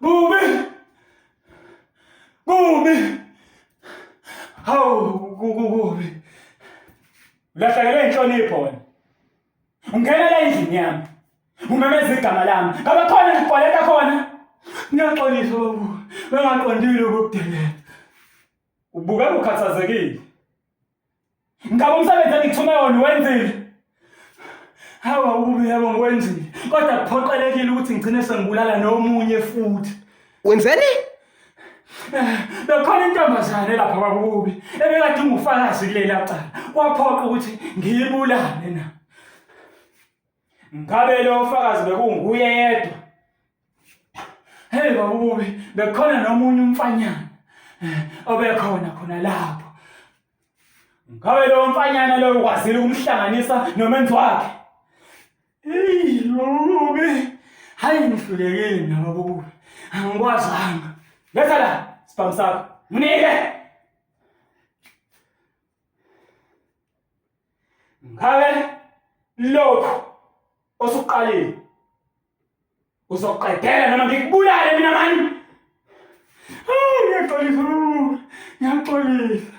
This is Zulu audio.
Bubi! Bubi! Hawu, kubi. Ulahlekelwe inhlonipho wena. Ungena la endlini yami. Umemeza igama lami. Ngabe khona ngikwaleta khona. Ngiyaxolisa babu. Bengaqondile ukukudelela. Ubuka ukhathazekile. Ngabe umsebenzi engithume wona wenzile. Hawa ububi yabo ngiwenzile. Kodwa kuphoqelekile ukuthi ngigcine sengibulala nomunye futhi. Wenzeni? Bekhona intombazane lapha kwakubi. Ebekade ngufakazi kulela cala. Kwaphoqa ukuthi ngiyibulale na. Ngabe lo ufakazi bekunguye yedwa. Hey babubi, bekhona nomunye umfanyana. Obekhona khona lapho. Ngabe lo mfanyana lo ukwazile ukumhlanganisa nomenzi wakhe. Hey babubi. Hayi ngihlulekile mina babubi. Angikwazanga. Letha la, spam sakho. Mnike. Ngabe lokho osuqalile. Uzoqedela noma ngikubulale mina mani. Ngiyaxolisa. Ngiyaxolisa.